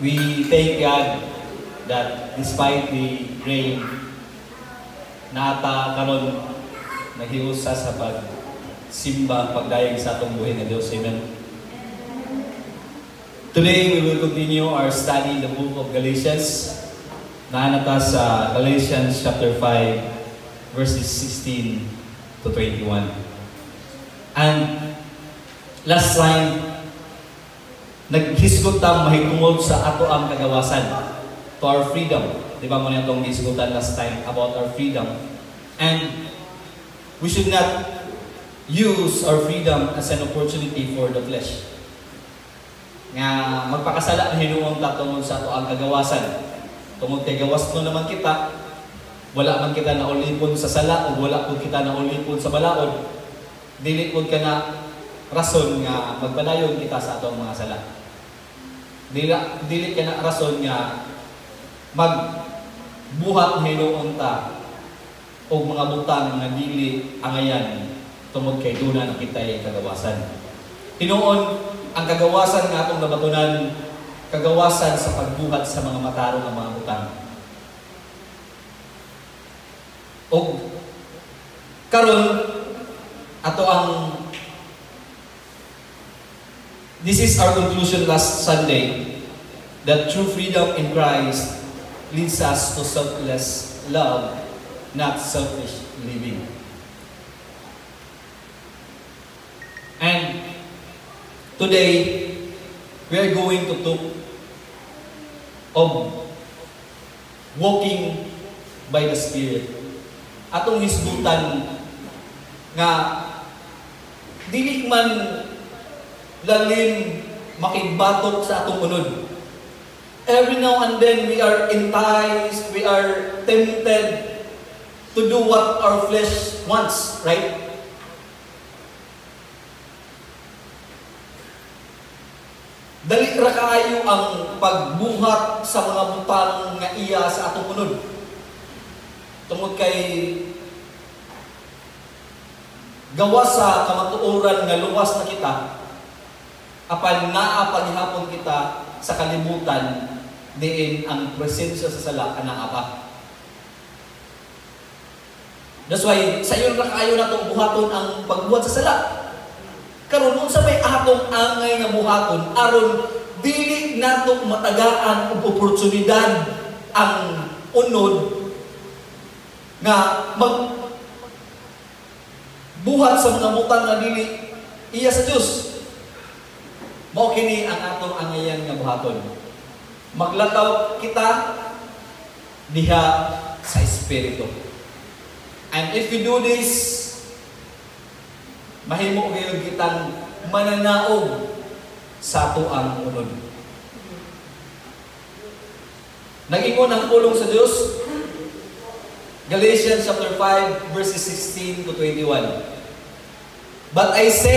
We thank God that despite the rain, naata karon naghiusa sa pagsimba, pagdayeg sa atong buhay nga Dios. Amen. Today, we will continue our study in the book of Galatians. Naanata sa Galatians chapter 5, verses 16 to 21. And last time, naghisgot tang mahitungod sa ato ang kagawasan, to our freedom. Di ba mo na itong hisgotan last time about our freedom? And we should not use our freedom as an opportunity for the flesh. Nga magpakasala na hinuon ta tungod sa ato ang kagawasan. Tungod kay gawas no naman kita, wala man kita na ulipon sa sala o wala po kita na ulipon sa balaod, dili po ka na rason nga magpadayon kita sa atong mga sala. Dili ka na rason nga magbuhat hinuon ta o mga butang nga dili angayan tungod kay duna na kita'y kagawasan. Hinuon ang kagawasan nga atong nabatunan, kagawasan sa pagbuhat sa mga matarong ng mga butang. O karon ato ang this is our conclusion last Sunday, that true freedom in Christ leads us to selfless love, not selfish living. And today, we are going to talk of walking by the Spirit. Atong hisgutan nga dili man lalim makigbatok sa atong unod. Every now and then we are enticed, we are tempted to do what our flesh wants, right? Dali ra kaayo ang pagbuhat sa mga butang nga iya sa atong unod. Tungod kay gawas sa kamatuoran nga luwas na kita, apan naa paghihapon kita sa kalibutan diin ang presensya sa sala anang apa. That's why sayon ra kaayo natong buhaton ang pagbuhat sa sala. Karon unsa may atong angay nga buhaton aron dili nato matagaan og oportunidad ang unod nga buhat sa mga butang nga dili iya sa Dios. Mao kini ang atong angayan nga buhaton. Maglakaw kita diha sa espiritu. And if we do this, mahimo gayud kitang mananaog sa ato ang unod. Nag-ingon ang pulong sa Dios. Galatians chapter 5 verses 16 to 21. But I say,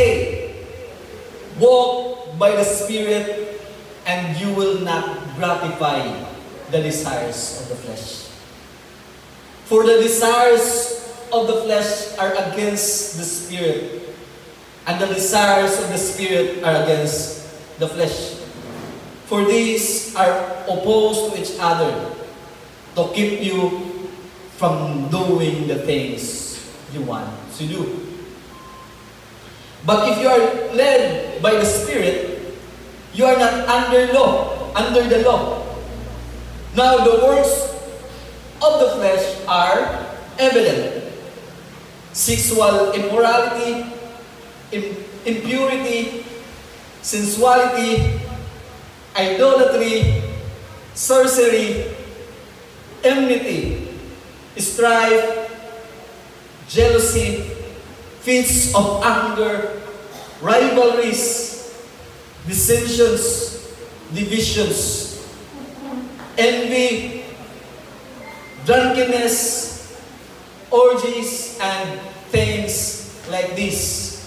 walk by the Spirit, and you will not gratify the desires of the flesh. For the desires of the flesh are against the Spirit, and the desires of the Spirit are against the flesh. For these are opposed to each other, to keep you from doing the things you want to do. But if you are led by the Spirit, you are not under the law. Now the works of the flesh are evident: sexual immorality, impurity, sensuality, idolatry, sorcery, enmity, strife, jealousy, fits of anger, rivalries, dissensions, divisions, envy, drunkenness, orgies, and things like this.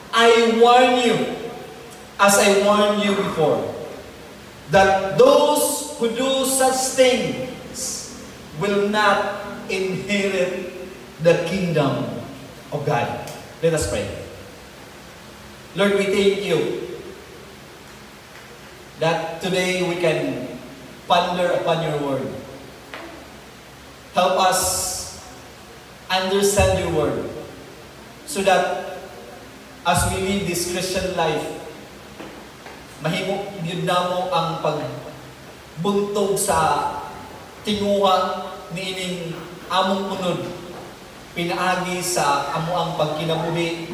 I warn you, as I warned you before, that those who do such things will not inherit the kingdom of God. Let us pray. Lord, we thank you that today we can ponder upon your word. Help us understand your word so that as we live this Christian life, mahimo yun na mo ang pagbuntog sa tinguha niining among unod, pinaagi sa amo ang pagkinabuhi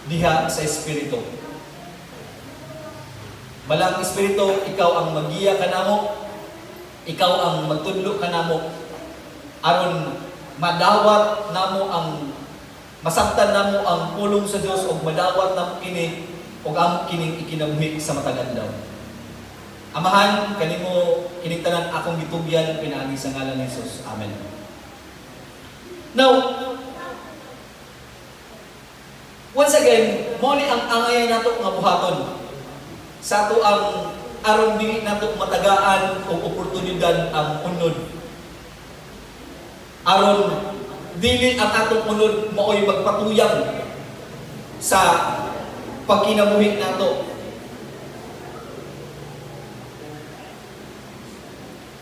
diha sa Espiritu. Balang Espiritu, ikaw ang magiya kanamo, ikaw ang magtudlo kanamo, aron madawat namo ang masabtan namo ang pulong sa Dios ug madawat namo kini ug amo kining ikinabuhi sa matag adlaw. Amahan kanimo kining tanan akong gitugyan pinaagi sa ngalan ni Jesus. Amen. Now, once again, mo ni ang angay nato nga buhaton sa ato ang aron dili nato matagaan og oportunidad ang unod. Aron dili ang atong unod maoy magpatuyang sa pagkinabuhi nato.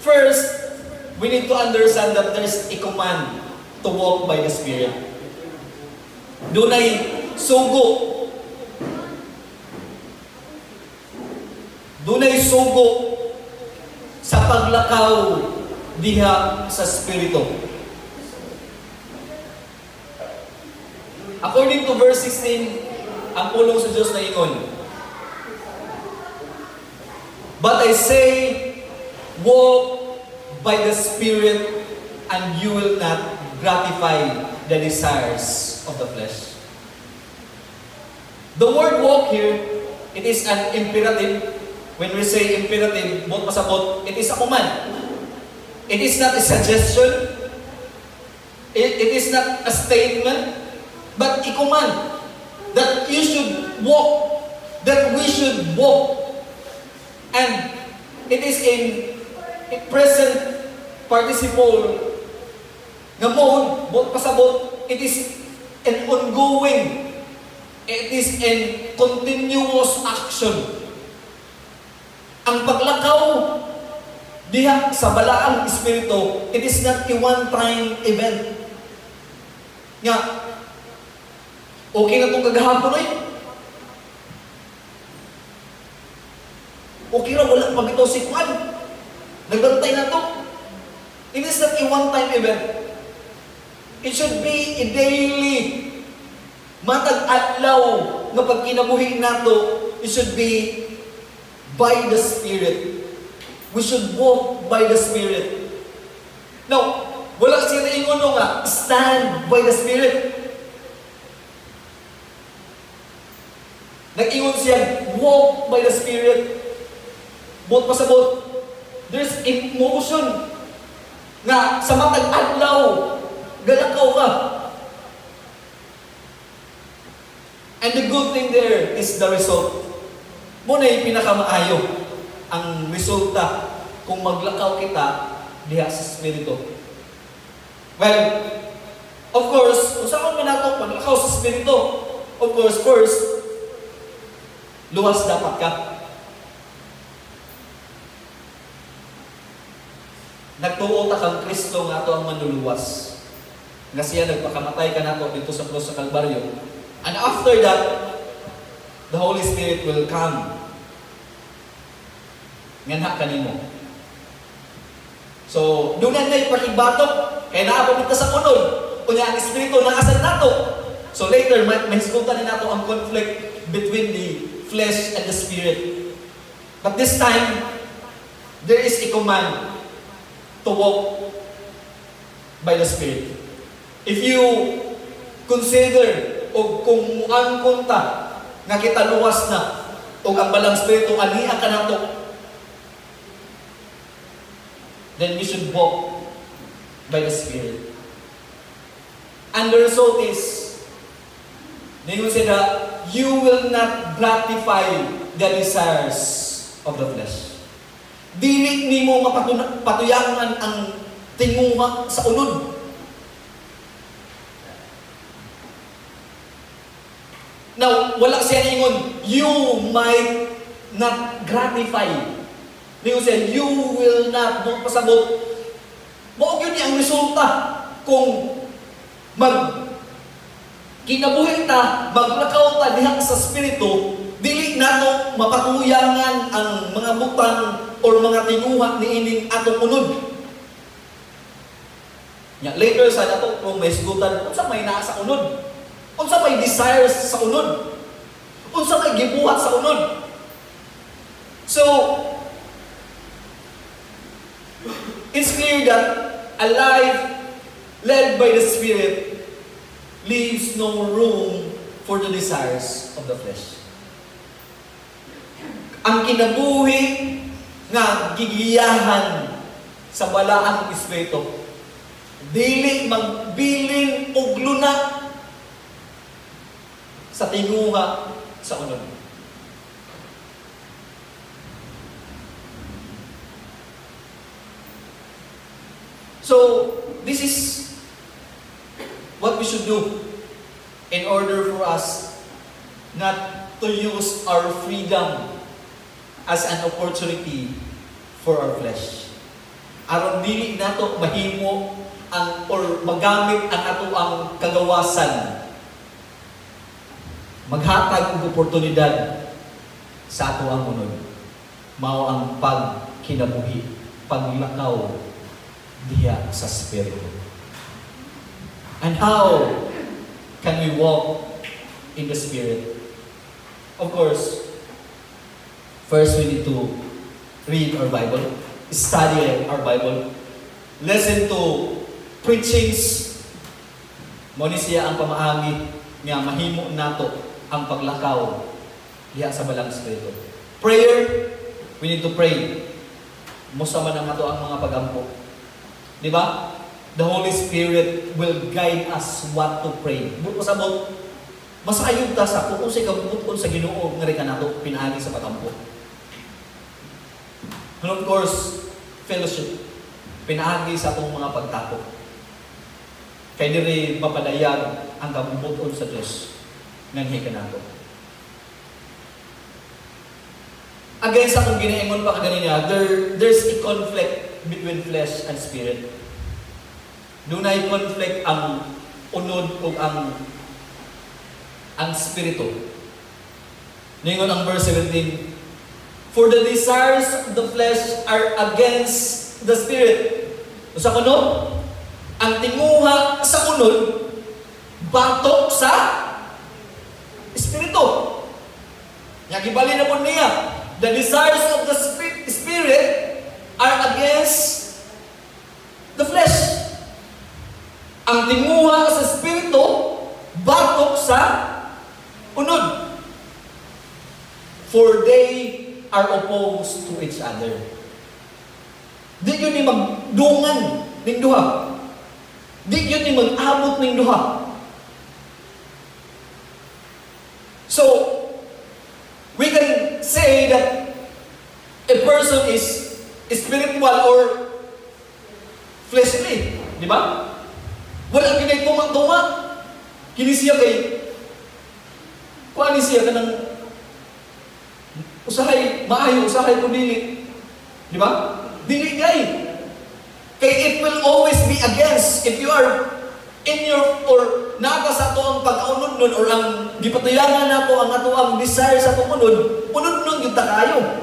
First, we need to understand that there's a command to walk by the Spirit. Dunay sugo. Dunay sugo sa paglakaw diha sa Espiritu. According to verse 16, ang pulong sa Diyos na ingon, "But I say, walk by the Spirit, and you will not gratify the desires of the flesh." The word walk here, it is an imperative. When we say imperative, bot pasabot, it is a command. It is not a suggestion. It is not a statement, but a command that you should walk, that we should walk. And it is in present participle nga mode, bot pasabot, it is an ongoing, it is an continuous action. Ang paglakaw diha sa balaang Espiritu, it is not a one-time event. Nga, okay na itong kagahapon ay. Okay na, wala pag ito si Juan. Nagbantay na ito. It is not a one-time event. It should be a daily, matag adlaw nga pagkinabuhi nato. It should be by the Spirit. We should walk by the Spirit. Now, wala siya na ingon nga, stand by the Spirit. Nag-ingon siya, walk by the Spirit. Bot pasabot, there's emotion nga sa matag adlaw, galakaw ka. And the good thing there is the result. Muna yung pinakamaayo ang resulta kung maglakaw kita diha sa Espiritu. Well, of course, kung saan man nato maglakaw sa Espiritu, of course, first, luwas dapat ka. Nagtuo ta kang Kristo nga ato ang manluluwas. Nga siya nagpakamatay ka nato dito sa krus sa Kalbaryo. And after that, the Holy Spirit will come. Nganha kanimo. So, doon na yung pakibatok, kaya naabot ka sa unod. Kunya ang Espiritu nakasad nato. So later, may hisgutan din nato ang conflict between the flesh and the Spirit. But this time, there is a command to walk by the Spirit. If you consider o kung muang kunta nga kita luwas na o ang balang Espiritu aniya ka nato, then we should walk by the Spirit. And the result is, ningon sila, you will not gratify the desires of the flesh. Dili nimo mapatuyangan ang tinguha sa unod. Now, wala siya ningon, you might not gratify Ningon siya, you will not, no, pasabot. Maog yun ang resulta kung kinabuhi ta, maglakaw ta diha sa Espiritu, dili nato mapatuyangan ang mga butang or mga tinguha ni ining atong unod. Later sa nato, kung may sigutan, unsa may naa sa unod? Unsa may desires sa unod? Unsa may gibuhat sa unod? So, it's clear that a life led by the Spirit leaves no room for the desires of the flesh. Ang kinabuhi nga gigiyahan sa balaang Espiritu, dili magbilin og luna sa tinguha sa unod. So, this is what we should do in order for us not to use our freedom as an opportunity for our flesh. Aron dili nato mahimo ang or magamit ang ato ang kagawasan, maghatag og oportunidad sa ato ang unod. Mao ang pagkinabuhi, paglakaw diha sa Espiritu. And how can we walk in the Spirit? Of course, first we need to read our Bible, study our Bible, listen to preachings. Mao ni siya ang pamaagi nga mahimo nato ang paglakaw diha sa balang Espiritu. Prayer, we need to pray. Musa man ang ato ang mga pagampo. Di ba? The Holy Spirit will guide us what to pray. Buto sa bot, masayod ta sa kung unsay kabuton sa Ginoo nga reka nato pinaagi sa pagampo. And of course, fellowship. Pinaagi sa atong mga pagtako. Kay diri mapadayag ang kabuton sa Dios nga hika nato. Again, sa akong ginaingon pa kanina, there's a conflict between flesh and spirit. Dunay conflict ang unod o ang spirito. Ningon ang verse 17, for the desires of the flesh are against the spirit. Sa kuno, ang tinguha sa unod, batok sa espiritu. Nagibali na po niya, the desires of the spirit are against the flesh. Ang tinguha sa espiritu, batok sa unod. For they are opposed to each other. Di yun ni magdungan ng duha. Di yun ni mag-abot ng duha. So, we can say that a person is spiritual or fleshly. Di ba? Wala kinay tunga-tunga. Kini siya kay kuan siya kanang usahay maayo, usahay ko dili. Di ba? Dili gay. Kay it will always be against if you are in your or naka sa to ang pag-unod nun or ang gipatuyangan nato ang ato ang desire sa tumunod, unod nun yung takayo.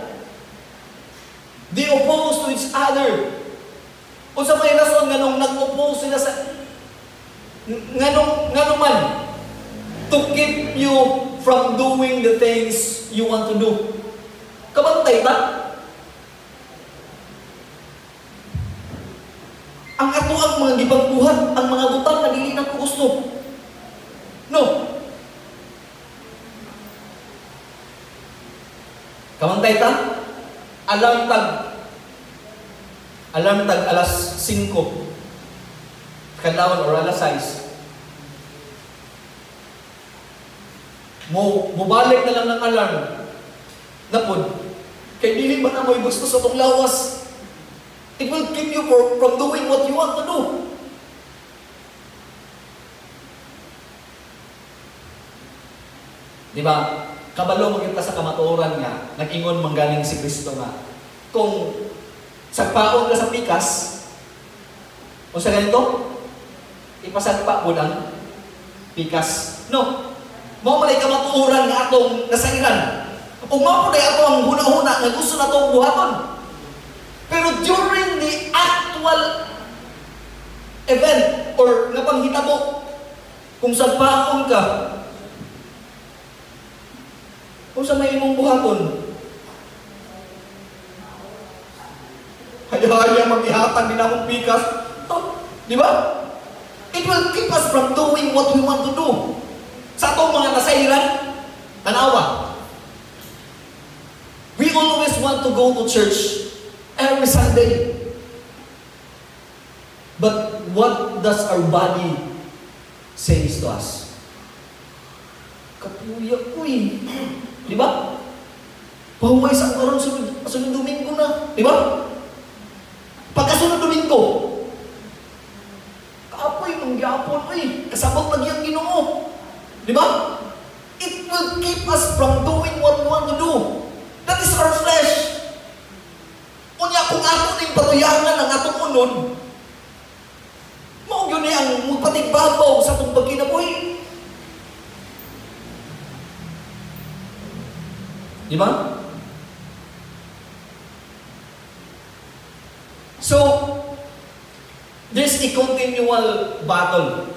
They oppose to each other. Kung sa may rason nganong nag-oppose sila sa nganong man to keep you from doing the things you want to do. Kabantay ta? Ang ato ang mga gipagbuhat, ang mga butang na dili na ko gusto. No. Kabantay ta? Alam tag alas 5 kadlawon or alas 6. Mubalik na lang ng alarm. Napod. Kay dili man amoy gusto sa tong lawas. It will keep you from doing what you want to do. Di ba? Kabalo magkita sa kamatuoran nga, nag-ingon manggaling si Kristo nga, kung sagpaon ka sa pikas, o sa ganito, ipasagpa mo ng pikas. No. Mao man ay kamatuoran nga atong nasairan. O mao po ato ang huna-huna nga gusto na itong buhaton. Pero during the actual event or nga panghitabo, kung sagpaon ka, kung sa may imong buhaton, haya-haya mag-ihatag din akong pikas. Di ba? It will keep us from doing what we want to do. Sa atong mga nasairan, tanawa. We always want to go to church every Sunday. But what does our body say to us? Kapuya ko eh. Di ba? Pahuway sa karon sunod Domingo na. Di ba? Pagkasunod Domingo, kaapoy, mangyapon, ay, kasabot lagi ang Ginoo. Di ba? It will keep us from doing what we want to do. That is our flesh. Unya, kung ato ning patuyangan ang atong unod, mao yun ang magpatigbabaw sa atong pagkinabuhi. Di ba? So, there's a continual battle.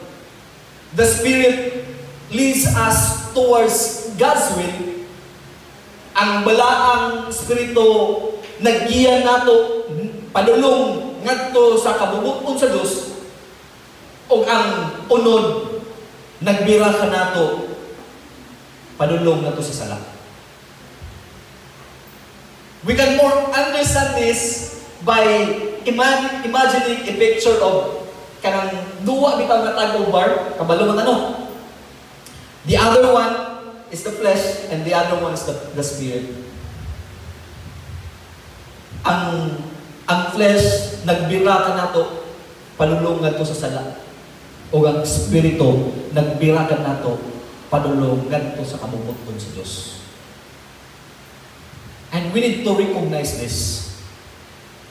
The Spirit leads us towards God's will. Ang balaang Espiritu naggiya nato padulong ngadto sa kabubuton sa Dios, o ang unod nagbira ka nato padulong nato sa sala. We can more understand this by imagining a picture of kanang duwa bitaw nga tag bar, kabalo man ano. The other one is the flesh and the other one is the spirit. Ang flesh nagbira ka nato padulong ngadto sa sala. O ang spirito nagbira ka nato padulong ngadto sa kabubuton sa Dios. And we need to recognize this.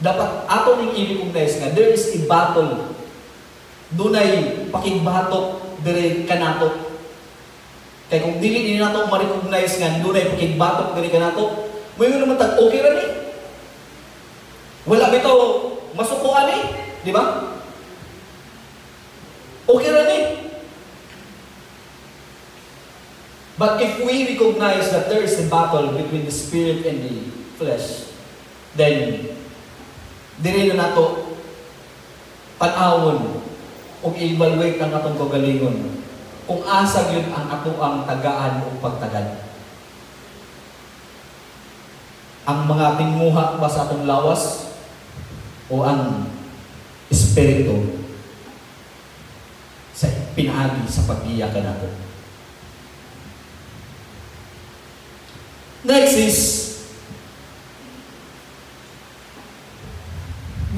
Dapat ato ning i-recognize nga there is a battle. Dunay pakigbatok dire kanato. Kay kung dili nato ma-recognize nga dunay pakigbatok dire kanato, mo naman tag okay ra ni. Wala bitaw masukuan ni, di ba? Okay ra ni. But if we recognize that there is a battle between the spirit and the flesh, then dili na nato tan-awon o i-evaluate ang atong kagalingon kung asa yun ang ato ang tagaan o pagtagad. Ang mga tinguha ba sa atong lawas o ang espiritu sa pinaagi sa pag-iyakan nato. Next is,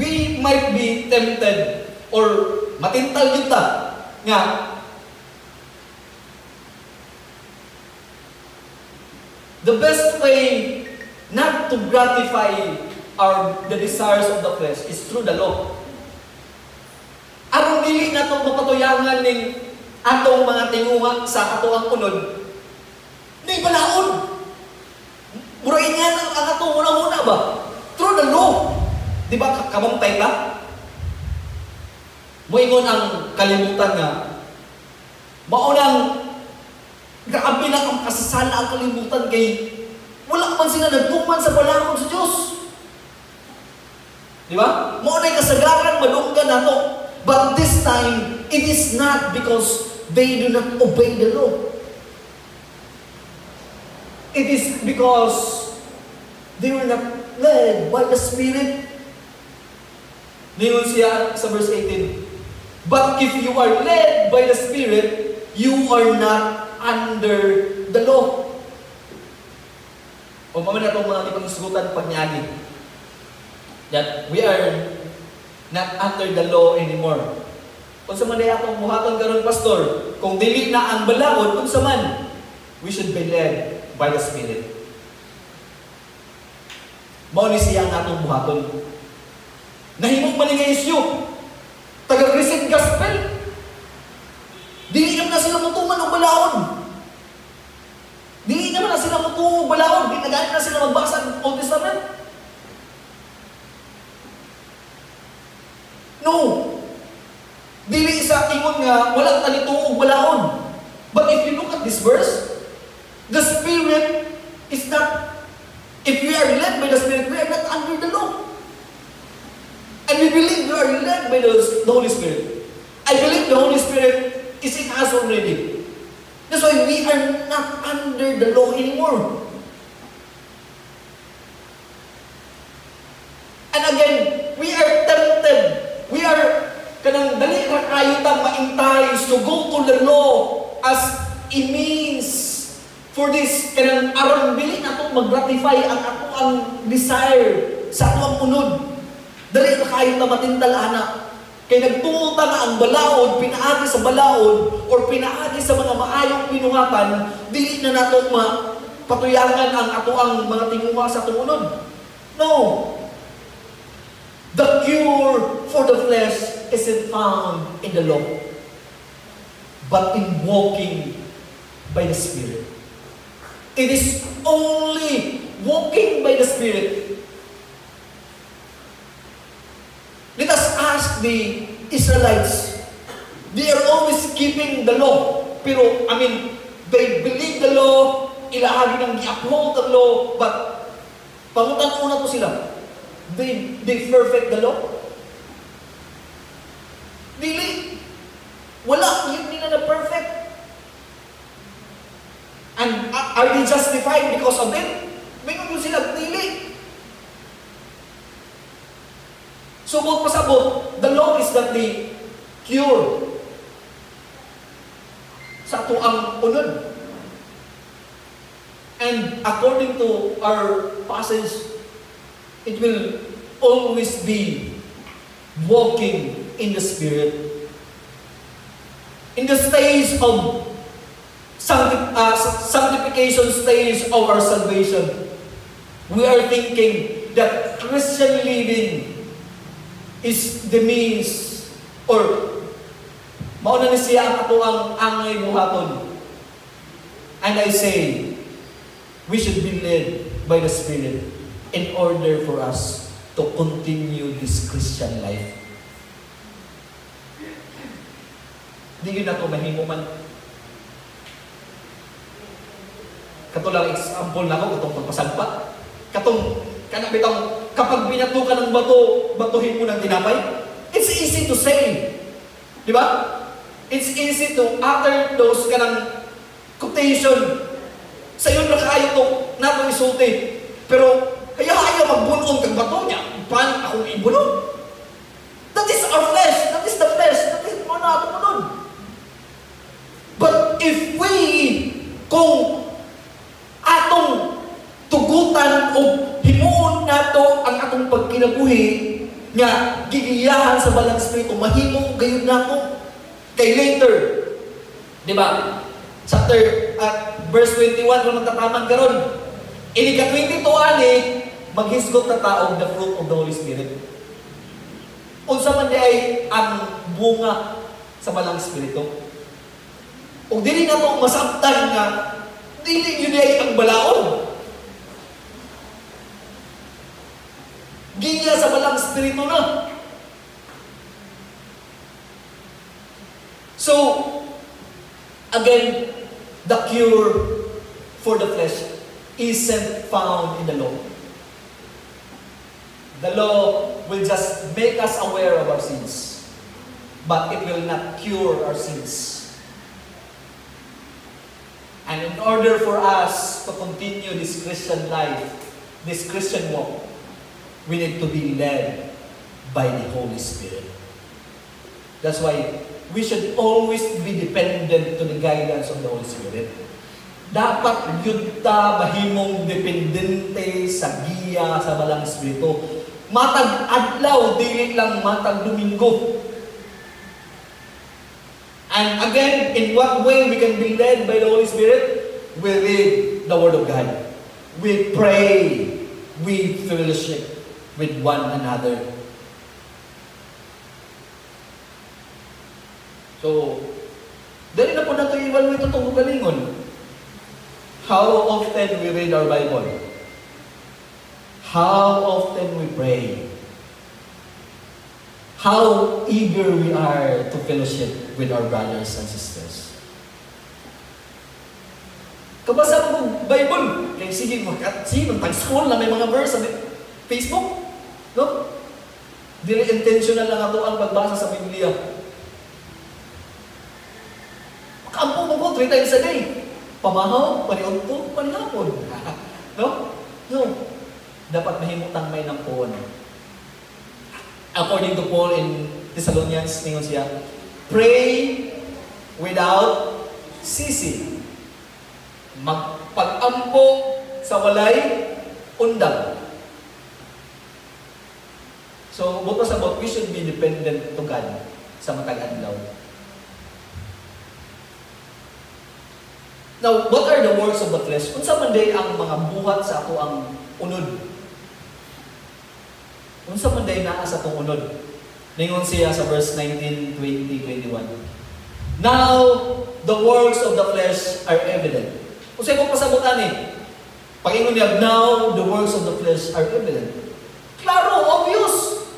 we might be tempted or matintal kita nga the best way not to gratify the desires of the flesh is through the law. Aron dili nato mapatuyangan ning atong mga tinguha sa ato ang unod, ni balaod. Murain nga ang atong una-una ba? Through the law. Di ba kamamtay ka? Moingon ang kalimutan nga. Maunang grabe na ang kasasala ang kalimutan kay wala man sila nagtuman sa balakon sa Diyos. Di ba? Maunay kasagaran, madunggan nato. But this time, it is not because they do not obey the law. It is because they were not led by the Spirit. Ningon siya sa verse 18, but if you are led by the Spirit, you are not under the law. O mamaya itong mga ipangisugutan pagnyagi. That we are not under the law anymore. Kung sa manay akong muhaton karon pastor, kung dili na ang balaod, kung sa man, we should be led by the Spirit. Mao ni siya ang atong buhaton. Nahimong man nga isyu, taga-Christian gospel. Dili naman na sila mutuman o balaod. Dili naman na sila mutuman o balaod. Di nagalit na sila magbasa ng Old Testament. No. Dili sa ingon nga, walang talituo o balaod. But if you look at this verse, the Spirit is not, if we are led by the Spirit, we are not under the law. And we believe we are led by the Holy Spirit. I believe the Holy Spirit is in us already. That's why we are not under the law anymore. And again, we are tempted. We are kanang dali ra kayo ta ma-entice to go to the law as a means for this kanang aron bili nato mag-gratify ang ato ang desire sa ato ang unod. Dali ra kayo ta matintal-ana. Kay nagtuo ta nga ang balaod, pinaagi sa balaod, or pinaagi sa mga maayong pinuhatan, dili na nato mapatuyangan ang ato ang mga tinguha sa tumunod. No. The cure for the flesh isn't found in the law, but in walking by the Spirit. It is only walking by the Spirit. Let us ask the Israelites. They are always keeping the law. Pero, they believe the law, ilahagi ng i-uphold the law, but pangutan una to sila. They perfect the law? Dili. Wala. Hindi na perfect. And are they justified because of it? May kung sila, dili. So, kung pasabot, the law is not the cure sa ato ang unod. And according to our passage, it will always be walking in the Spirit. In the stage of sanctification stage of our salvation, we are thinking that Christian living is the means, or mauna ni siya ang ato ang angay buhaton. And I say, we should be led by the Spirit in order for us to continue this Christian life. Hindi yun na ito mahimo man. Katulang example na ako, katong magpasagpa. Kapag binato ka ng bato, batuhin mo ng tinapay. It's easy to say. Di ba? It's easy to utter those kanang quotation. Sa iyo na kaayo ito, nato isulti. Pero, kaya magbunon kang bato niya. Paano akong ibunon? That is our flesh. That is the flesh. That is mo na ito. But if we, kung atong tugutan o himuon nato ang atong pagkinabuhi nga gigiyahan sa balang espiritu, mahimo gayud nato. Kay later, di ba? Chapter verse 21 ra magtataman karon. Ini ka 22 ani maghisgot na taog the fruit of the Holy Spirit. Unsa man di ay ang bunga sa balang espiritu. O dili nato masabtan nga dili yun ay ang balaod. Ginya sa balang espiritu na. So, again, the cure for the flesh isn't found in the law. The law will just make us aware of our sins, but it will not cure our sins. And in order for us to continue this Christian life, this Christian walk, we need to be led by the Holy Spirit. That's why we should always be dependent to the guidance of the Holy Spirit. Dapat yun ta mahimong dependente sa giya sa balang espiritu. Matag adlaw, dili lang matag Domingo. And again, in what way we can be led by the Holy Spirit? We read the Word of God. We pray. we fellowship with one another. So, dali na po nato i-evaluate itong ugalingon. How often we read our Bible? How often we pray? How eager we are to fellowship with our brothers and sisters? Kabasa mo Bible, kaya sige mag-scroll na may mga verse sa Facebook, no? Dili intentional lang ato ang pagbasa sa Biblia. Makaampo mo ko 3 times a day. Pamahaw, paniunto, panihapon. No? No. Dapat mahimutang may nampuan. According to Paul in Thessalonians, ningon siya, pray without ceasing. Magpag-ampo sa walay undang. So, buto sa we should be dependent to God sa matag adlaw. Now, what are the works of the flesh? Unsa man day ang mga buhat sa ato ang unod? Unsa man day naa sa atong unod? Ningon siya sa verse 19, 20, 21. Now, the works of the flesh are evident. Unsay mo pasabot ani? Pag-ingon niya, now the works of the flesh are evident. Klaro, obvious.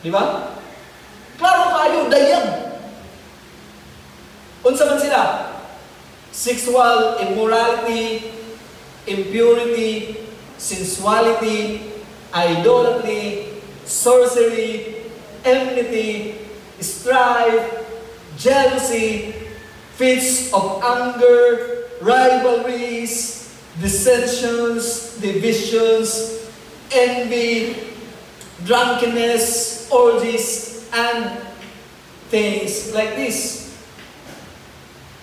Di ba? Klaro kayo, dayag. Unsa man sila? Sexual immorality, impurity, sensuality, idolatry, sorcery, enmity, strife, jealousy, fits of anger, rivalries, dissensions, divisions, envy, drunkenness, orgies, and things like this.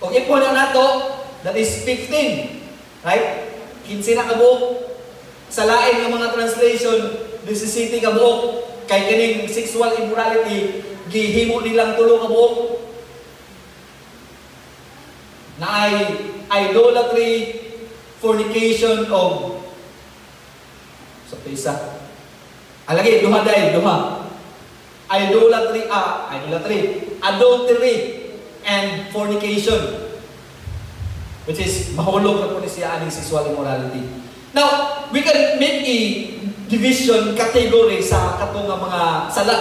Okay po na nato, that is 15. Right? 15 na kabuok. Sa lain ng mga translation, 17 kabuok. Kay kining sexual immorality, gihimo nilang 3 kabuok. Na ay idolatry, fornication, o sa isa. Alagi, duha. Idolatry, adultery, and fornication, which is mahulog na po ni siya aning sexual immorality. Now, we can make a division category sa katong mga sala,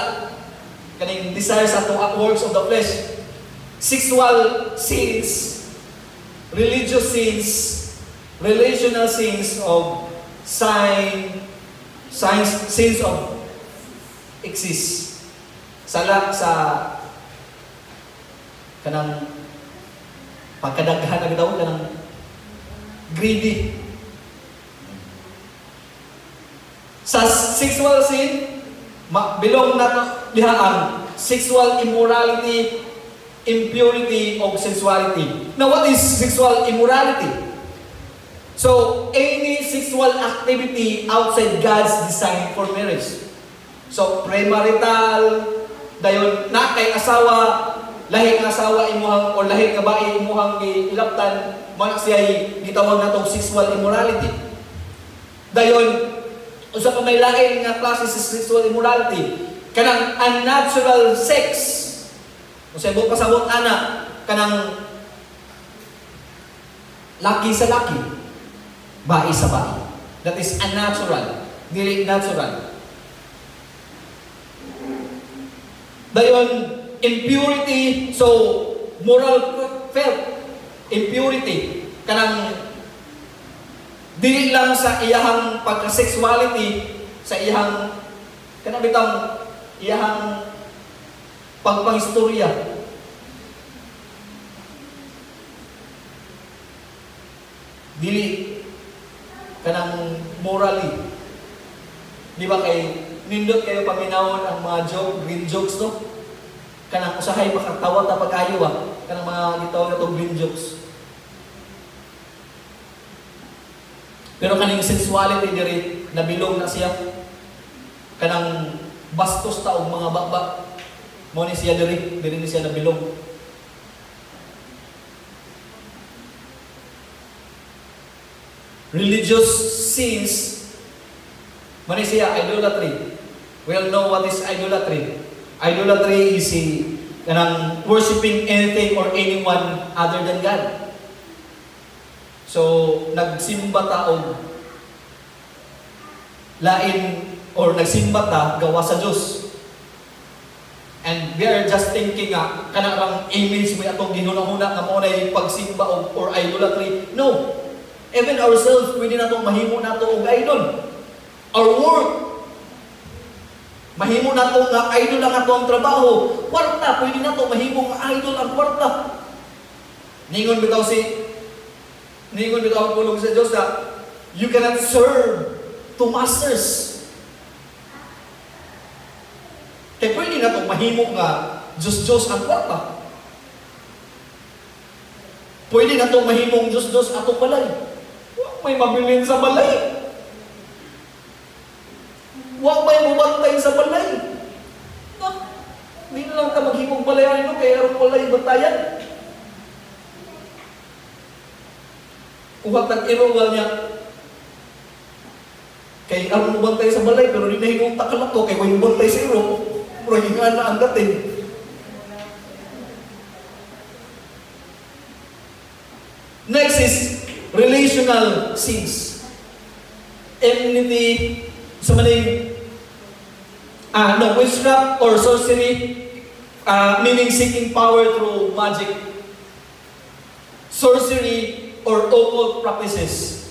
kaning desire sa atong works of the flesh. Sexual sins, religious sins, relational sins of sins of exist. Sala sa kanang pagkadaghan na daw kanang greedy. Sa sexual sin, belong na diha ang sexual immorality, impurity, o sensuality. Now, what is sexual immorality? So, any sexual activity outside God's design for marriage. So, premarital, dayon na kay asawa, lahi nga asawa imuhang o lahi nga bae imuhang ilaptan, man siya gitawag natong sexual immorality. Dayon usa pa may lain nga klase sa sexual immorality, kanang unnatural sex. Usa mo pasabot ana kanang laki sa laki, bae sa bae. That is unnatural, dili natural. Dayon impurity, so moral filth, impurity, kanang dili lang sa iyahang pagka-sexuality, sa iyahang kanang bitang iyahang pagpanghistorya. Dili kanang morally. Di ba kay nindot kayo paminawon ang mga green jokes to? Kanang usahay makatawa ta pag-ayo kanang mga gitawag na itong green jokes. Pero kaning sensuality diri nabilong na siya, kanang bastos ta og mga bakbak, mo ni siya diri ni siya nabilong. religious sins, manay siya idolatry. We all know what is idolatry. Idolatry is kanang worshiping anything or anyone other than God. So, nagsimba ta og lain or nagsimba ta gawa sa Dios. And we are just thinking kanang image may atong ginunahuna nga mao nay pagsimba or idolatry. No. Even ourselves, pwede na itong mahimo na ito og idol. Our work, mahimo na ito nga idol ang atong trabaho. Kwarta, pwede na ito mahimo nga idol ang kwarta. Ningon bitaw ang pulong sa Diyos na you cannot serve two masters. Kaya pwede na ito mahimo nga Diyos ang kwarta. Pwede na ito mahimong Diyos atong balay. May mabilin sa balay. Huwag may mabantay sa balay. Hindi na lang ka maghimong balayan ito, kaya arong balay bantayan. Kung tag-irowal niya, kaya arong mabantay sa balay, pero di na hingong takalak to, kaya may mabantay sa iro, pero hingaan na ang dating. Next is relational sins. Enmity, sa maling, witchcraft or sorcery, meaning seeking power through magic. Sorcery or occult practices.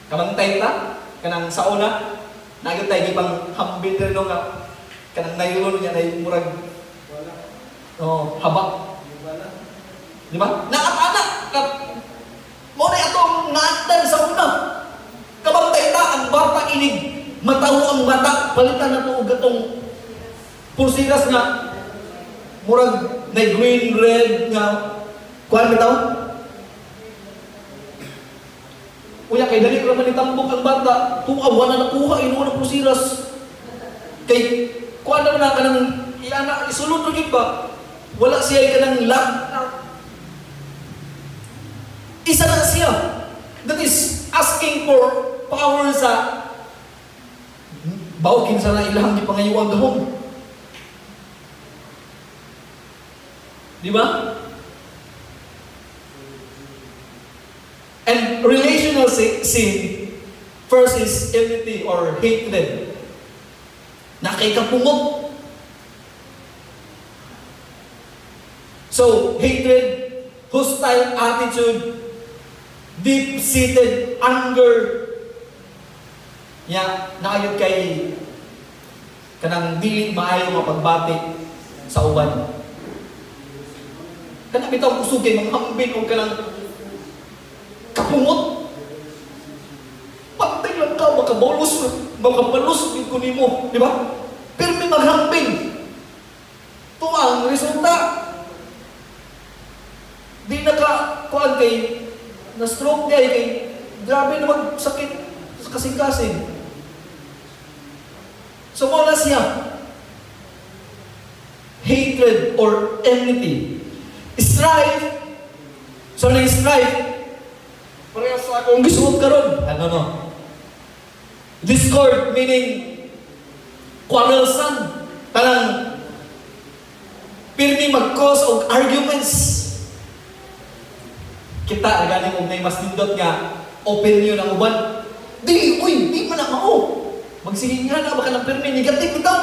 Kamantay ta, kanang sauna, nagitay gipang hambin rin nga, kanang nayulo niya na yung murag, habak. Di ba? Naat-anak! Muna itong naatan sa una. Kabantay ta, ang bata inig. Matawo ang bata. Palitan na ito gatong pulsiras nga. Murag na green, red nga. Kuhan bitaw? Uya, kay dali ko naman itambok ang bata. Tuawa na nakuha, inuwa ng pulsiras. Kay, kuhan naman na ka ng isulod rin ba? Wala siya ka ng lag. Isa na siya. That is asking for power sa bawkin sa na ilahang di pangayuang gahom. Di ba? And relational sin, first is enmity or hatred. Nakikapumot. So, hatred, hostile attitude, deep-seated anger. Naayod kay kanang dili maayo nga pagbati sa uban. Kanang bitaw kusugay manghambin o kanang kapumot. Pantay lang ka, makabalus yung kunimo, di ba? Pero may maghambing. Ito ang resulta. Di kuhaan kay na-stroke kay grabe na magsakit sa kasing-kasing. So, wala siya. Hatred or enmity. Strife. So, na strife. Parehas sa akong gisuot karon. Discord, meaning quarrelsome. Tanang pirmi mag-cause of arguments. Kita, nagaling kung may mas nindot nga opinion ng uban. Di man na mao. Magsiging nga na, baka ng permi, negative ito.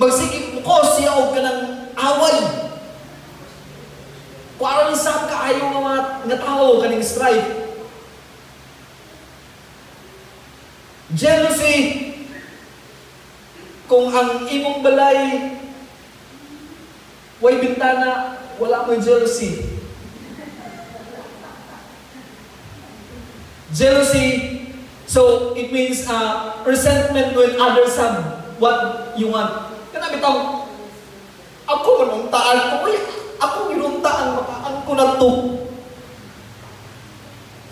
Magsiging mo ko, siya o ka ng away. Kung saan ka ayaw nga tao, kaning strife. Jealousy. Kung ang imong balay, way bintana, wala mo jealousy. Jealousy, so it means resentment when others have what you want. Kana bitaw, ako manuntaan ko, ako ginuntaan, makaan ko na to.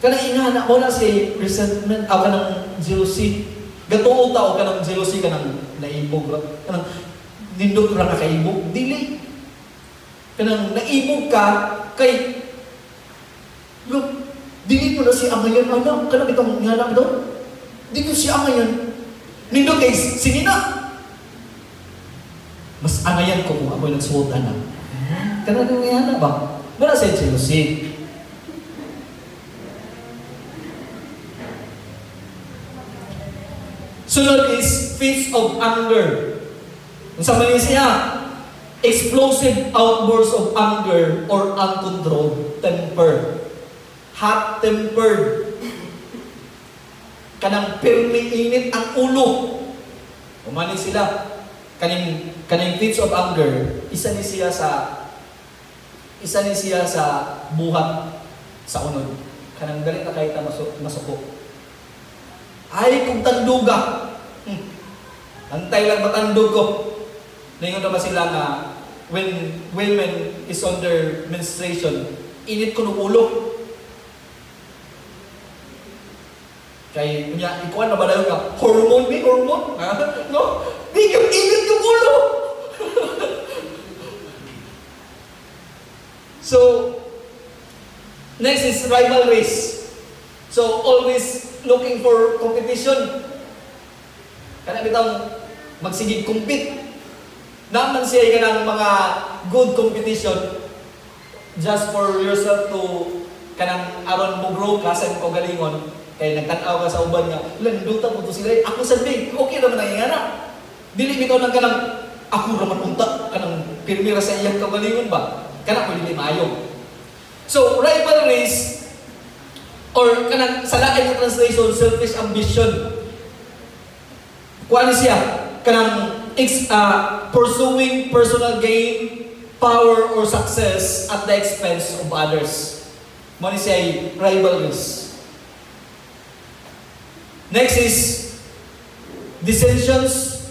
Kana ingana mo na si resentment, ka ng jealousy. Gatuo tao ka ng jealousy, ka ng naibog, ka ng nindot ra ka kaibog, dili. Ka ng naibog ka, kay, look, Dili mo na si Amayan, anak, kanang itong nganak daw. Di ko si Amayan. Nindo kay sinina. Mas Amayan ko kung ako'y nagsuot, anak. Kanang itong nganak ba? Wala sa jealousy. Sunod is fits of anger. Sa Malaysia, explosive outbursts of anger or uncontrolled temper. Hot-tempered. Kanang pirmi init ang ulo. Umani sila. Kaning fits of anger, isa ni siya sa buhat sa unod. Kanang galit na kahit masuko. Ay, kung tanduga. Antay lang matandog ko. Naingon naman sila nga, when women is on their menstruation, init ko ng ulo. Kaya, ikuan na ba na yung hormone? May hormone? No? Di yung init yung ulo. So, next is rivalries. So, always looking for competition. Kana bitang magsigig compete. Naman siya kanang mga good competition just for yourself to kanang aron mo grow ka sa ko galingon kay nagtan-aw ka sa uban nga landuta mo to sila ako sa big okay naman ang ingana dili bitaw nang kanang ako ra man unta kanang pirmi ra sa iyang kagalingon ba kana ko dili maayo. So rivalries or kanang sa lain nga translation selfish ambition kuan siya kanang pursuing personal gain, power, or success at the expense of others. Mo ni siya rivalries. Next is dissensions,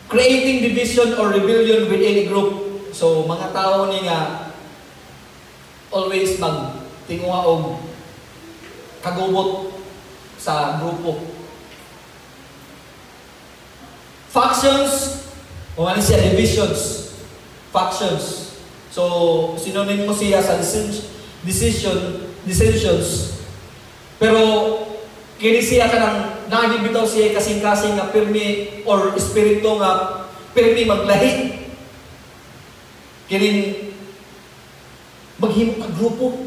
creating division or rebellion within a group. So mga tao ni nga always magtinguha og kagubot sa grupo. Factions, o ano siya, divisions. Factions. So, synonym mo siya sa dissensions. Pero, kini siya ka nang naagibitaw siya kasing-kasing nga pirmi or espiritu nga pirmi maglahi. Kining maghimo ka grupo.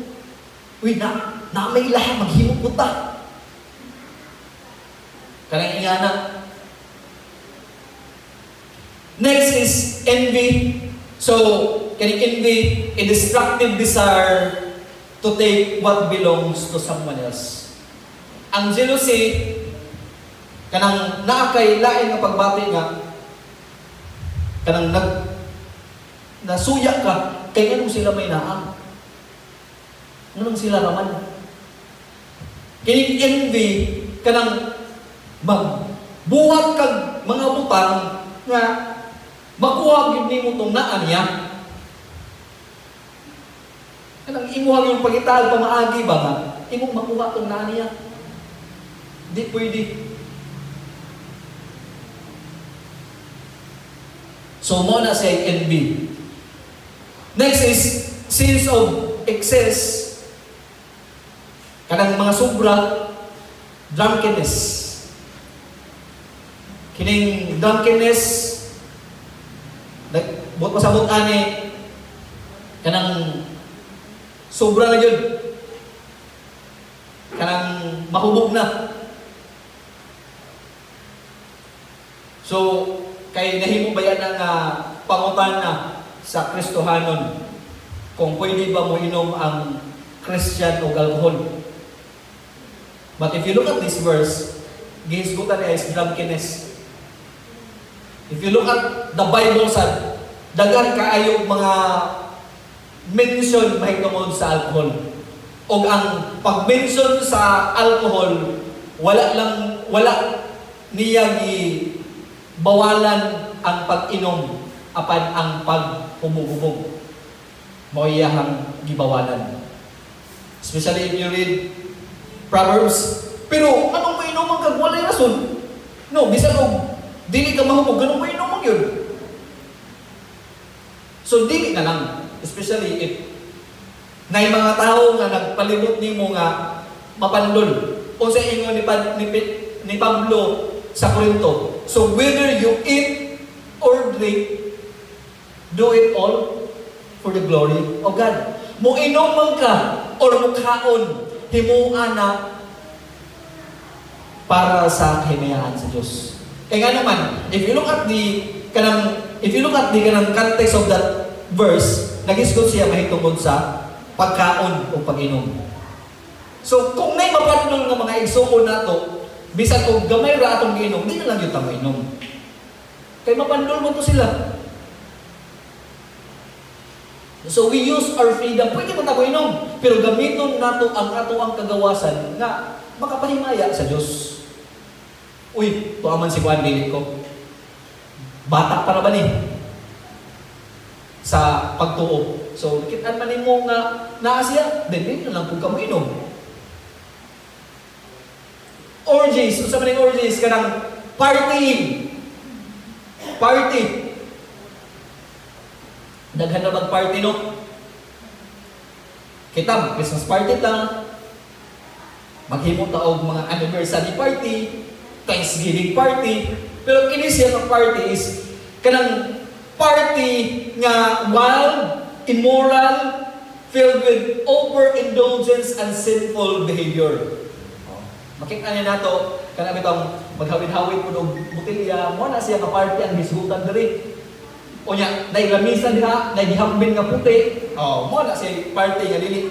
Uy, na may lahi, maghimo po ta. Kanang ingana. Next is envy. So, can envy a destructive desire to take what belongs to someone else. Ang jealousy, kanang naakay lain nga pagbati nga, kanang nasuya ka, kay ganun sila may naam. Ganun sila raman. Kining envy, kanang magbuhat kag mga butang nga makuha gid nimo tong naan niya. Kanang imuha yung pagital pamaagi ba nga imong makuha tong naan niya. Di pwede. So mo na say envy. Next is sins of excess. Kanang mga sobra, drunkenness. Kining drunkenness buot pasabot ani kanang sobra na yun kanang mahubog na. So kay nahimo ba yan ang pangutana sa Kristohanon kung pwede ba mo inom ang Christian o alcohol. But if you look at this verse, gihisgutan niya is drunkenness. If you look at the Bible, sa dagan kaayo mga mention mahitungod sa alcohol. O ang pag-mention sa alcohol, wala niya bawalan ang pag-inom apan ang paghubog-hubog. Mao iyang gibawalan. Especially if you read Proverbs. Pero anong mainom ang kag walay rason? No, bisan og dili ka mahubog, ganun mo inom yun. So, dili na lang. Especially if na mga tao nga nagpalibot nimo nga mapandol. O sa ingon ni Pablo sa Corinto. So whether you eat or drink, do it all for the glory of God. Muinom man ka or mukhaon, himuan na para sa kahimayaan sa Diyos. Kaya nga naman, if you look at the context of that verse, nag-isgot siya mahitungkod sa pagkaon o pag-inom. So, kung may mapandol ng mga igsuon nato, bisan kung gamay ra atong giinom, di na lang yung tama-inom. Kaya mapandol mo to sila. So, we use our freedom. Pwede mo tama-inom, pero gamiton nato ang ato ang kagawasan na makapahimaya sa Diyos. Uy, tuaman si Juan David ko. Bata para ba ni? Sa pagtuo. So, kitaan man mo nga naasya, din na lang kung kamo-inom. Orgies, so sa maning orgies, kanang partying. Party. Daghan na mag-party, no? Kita, Christmas party ta. Maghimo ta og mga anniversary party, Thanksgiving party. Pero kini siya ng party is kanang party nga wild, immoral, filled with overindulgence and sinful behavior. Makita niya nato, kanang itong maghawid-hawid po ng butilya, mo na siya ka-party ang hisgutan diri. O niya, naigamisan diha, naigihambin nga puti, mo na siya party nga dili.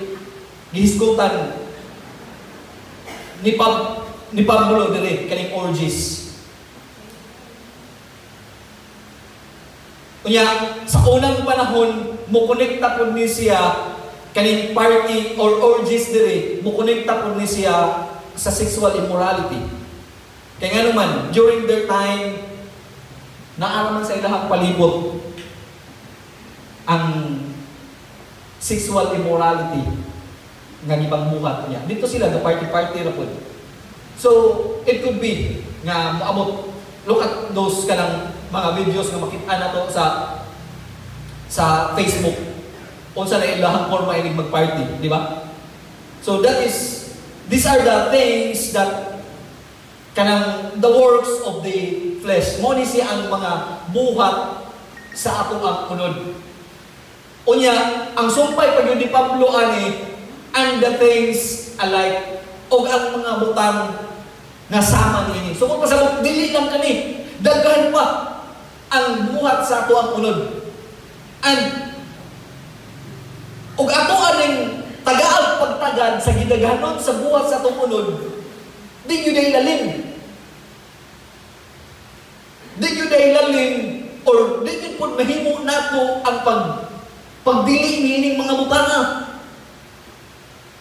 Gihisgutan ni Pablo diri, kaning orgies. O niya, sa unang panahon, mukonekta po ni siya, kaning party or orgies diri, mukonekta po ni siya sa sexual immorality. Kaya nga naman, during their time, naaraman sa ilahang palibot ang sexual immorality nga gipagbuhat niya. Dito sila, the party-party ra po. So, it could be nga maabot, look at those kanang mga videos nga makita na to sa Facebook. Unsa na ilahang forma inig mag-party, di ba? So, these are the things that kanang the works of the flesh. Mo ni siya ang mga buhat sa atong ang unod. Unya, ang sumpay pag yun ni Pablo ani, and the things alike, o ang mga butang na sama niini. So kung pasabot, dili lang kani, daghan pa ang buhat sa ato ang unod. And, og ato aning tagaag pagtagad sa gidaghanon sa buhat sa atong unod, di yun ay lalim. Di yun ay lalim, or di yun po mahimo nato ang pagdili niining mga butanga.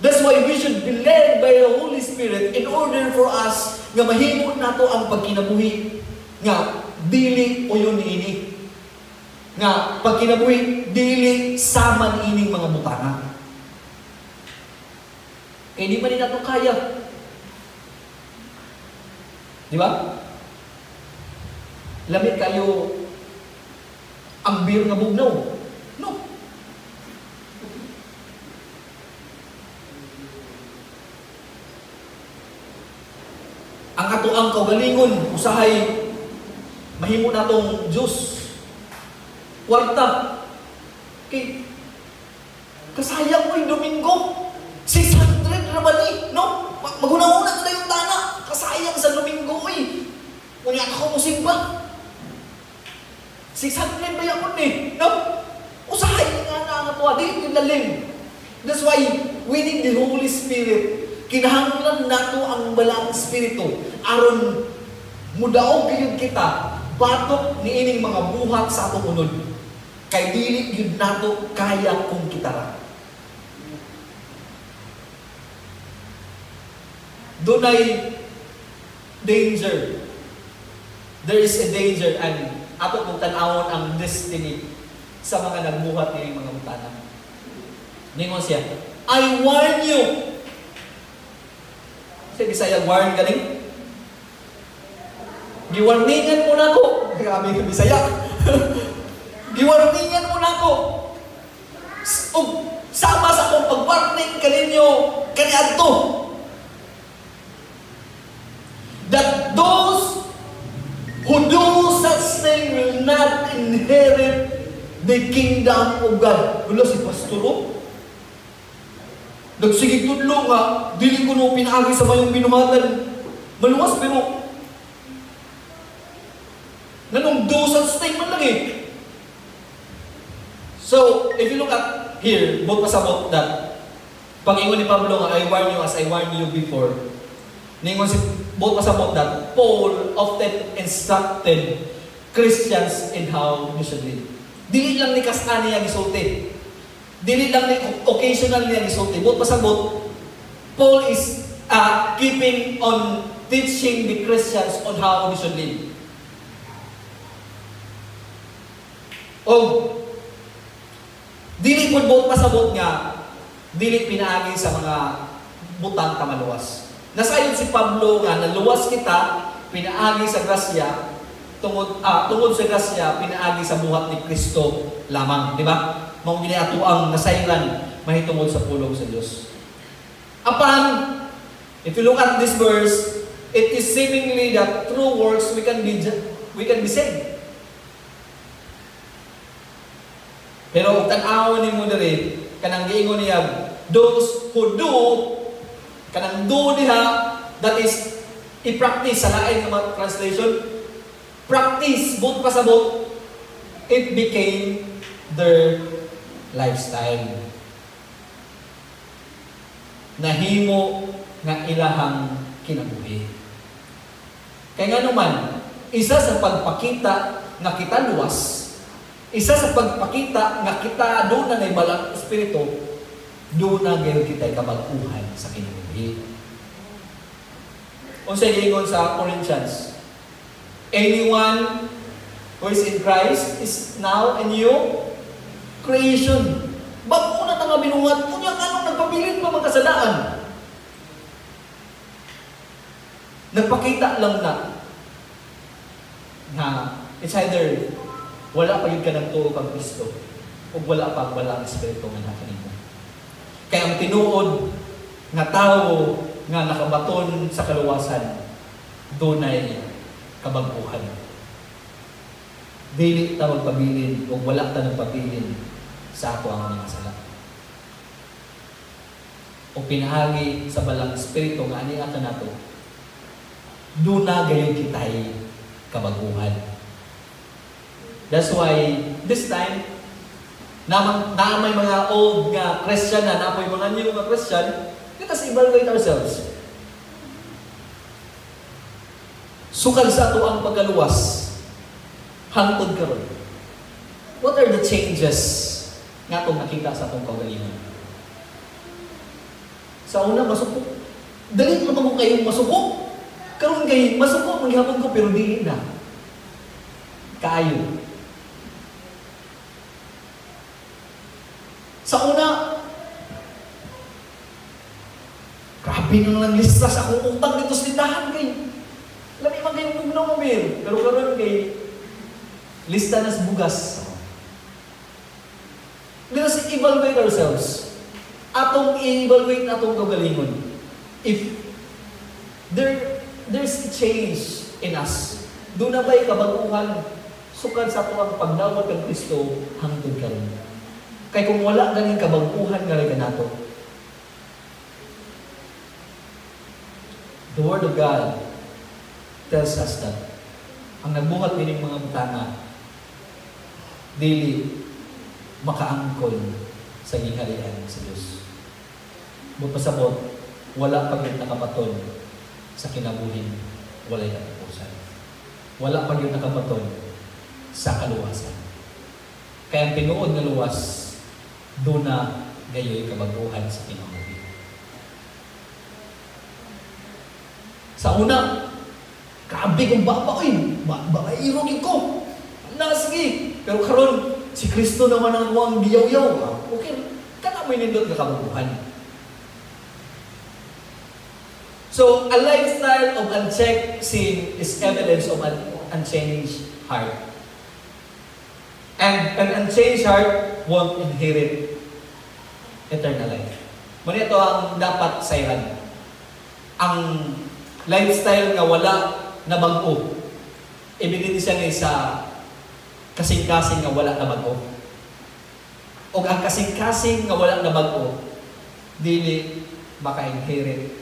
That's why we should be led by the Holy Spirit in order for us nga mahimo nato ang pagkinabuhi nga dili o yun niini. Nga pagkinabuhi dili sama niining mga butanga. Eh, di man nila ito kaya. Di ba? Lamit kayo ang beer nga bugnaw. No. Ang ato ang kaugalingon, usahay, mahimo na itong Diyos. Kwarta. Okay. Kasayang mo yung Domingo. 600 naman no? Maguna-una na yung tana. Kasayang sa Domingo Unya ako musing ba? 600 ba yakon no? Usahay nga na ang atuwa. Dili yung lalim. That's why we need the Holy Spirit. Kinahanglan nato ang balang Espiritu. Aron mudaog gyud kita batok niining mga buhat sa atong unod. Kay dili gyud nato kaya kung kita ra. Dunay danger. There is a danger and ato kung tan-awon ang destiny sa mga nagbuhat niining mga butana. Ningon siya, I warn you. Sa Bisaya, warn galing. Giwarningan mo na ko. Grabe yung Bisaya. Giwarningan mo na ko. Sama sa akong pag-warning kaninyo kaniadto. not inherit the kingdom of God. Wala si Pastor, nagsigig tudlo nga, dili ko no pinaagi sa mayong binuhatan. Maluwas, pero nanong dosan stay man lang eh. So, if you look at here, both pasabot that, pag-ingon ni Pablo nga, I warn you as I warned you before, ningon si both pasabot that, Paul often instructed Christians in how you should live. Dili lang ni kasani niya gisulti. Dili lang ni occasional niya gisulti. Both pasabot, Paul is keeping on teaching the Christians on how we should live. O, dili po both pasabot nga, dili pinaagi sa mga butang kamaluwas. Nasayon si Pablo nga, naluwas kita, pinaagi sa grasya, tungod sa grasya, pinaagi sa buhat ni Kristo lamang. Di ba? Mga giniato ang nasayran, mahitungod sa pulong sa Diyos. Apan, if you look at this verse, it is seemingly that through works we can be saved. Pero tan-aw ni mo diri kanang giingon niya, those who do kanang do diha, that is i-practice sa lain nga translation, practice both pasabot, it became their lifestyle. Nahimo nga ilahang kinabuhi. Kaya nga naman, isa sa pagpakita nga kita luwas, isa sa pagpakita nga kita doon na may balang espiritu, doon na ngayon kita kabaguhan sa kinabuhi. O sa ingon sa Corinthians, anyone who is in Christ is now a new creation. Bago na nga binuhat, kunyang anong nagpabilin pa mga kasadaan? Nagpakita lang na it's either wala pa yun ka ng tuo kang Kristo o wala pa ang Espiritu nga nakanimo. Kaya ang tinuod nga tao nga nakabaton sa kaluwasan, doon ay kabaguhan. Dili ta magpabilin o wala ta nagpabilin sa ato ang mga sala. O pinaagi sa balang Espiritu nga ani ato nato, doon na gayon kita'y kabaguhan. That's why, this time, na may mga old nga Christian na napoy mga new nga Christian, let us evaluate ourselves. Sukal sa ato ang pagkaluwas, hangtod karon. What are the changes nga itong nakita sa atong kaugalingon? Sa una, masuko. Dalit naman ko kayong masuko. Karon kay masuko, maghapon ko, pero dili na. Kayo. Sa una, grabe nang nanglista sa akong utang dito sa tindahan kay. Lami man kayong mugnaw mo, Mir. Pero karon kay lista na sa bugas. Let us evaluate ourselves. Atong i-evaluate atong kagalingon. If there's a change in us, doon na ba'y kabaguhan sukad sa ato ang pagdawat ng Kristo hangtod karon? Kaya kung wala ganing kabaguhan nga rin nato, the Word of God tells us that ang nagbuhat din ng mga butana dili makaangkol sa gingharian sa Diyos. Magpasabot, wala pa rin nakapaton sa kinabuhin, walay katapusan. Wala pa rin nakapaton sa kaluwasan. Kaya ang tinuod na luwas, doon na gayoy kabaguhan sa kinabuhi. Sa una, grabe kong babairogin ko. Sige. Pero karon si Kristo naman ang huwang giyaw-yaw. Okay, kanamoy nindot ka kabaguhan. So, a lifestyle of unchecked sin is evidence of an unchanged heart. And an unchanged heart won't inherit eternal life. Muna ito ang dapat sayran. Ang lifestyle nga wala na bago, ebidensya nga sa kasing-kasing nga wala na bag-o. O ang kasing-kasing nga wala na bag-o, dili maka-inherit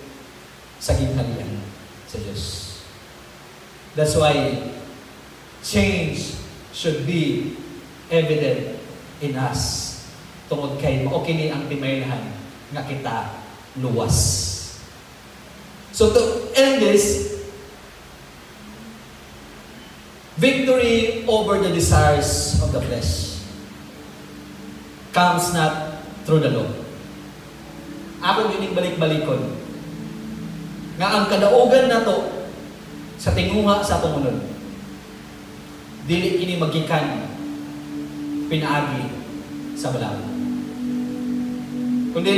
sa gingharian sa Diyos. That's why change should be evident in us. Tungod kay mao kini ang timaynahan nga kita luwas. So to end this, victory over the desires of the flesh comes not through the law. Ako gining balik-balikon nga ang kadaugan nato sa tinguha sa tumunod dili kini magikan pinaagi sa balaod. Kundi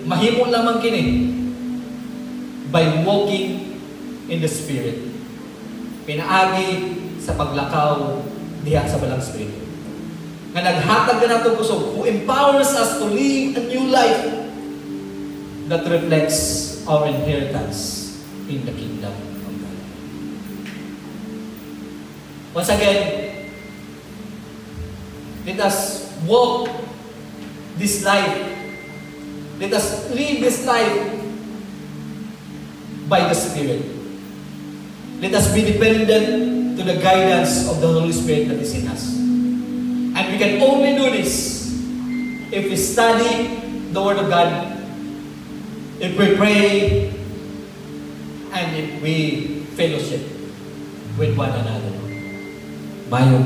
mahimo lamang kini by walking in the Spirit. Pinaagi sa paglakaw diha sa balang Espiritu. Nga naghatag ka nato kusog, who empowers us to live a new life that reflects our inheritance in the kingdom of God. Once again, let us walk this life. Let us live this life by the Spirit. Let us be dependent to the guidance of the Holy Spirit that is in us. And we can only do this if we study the Word of God, if we pray, and if we fellowship with one another. Mayo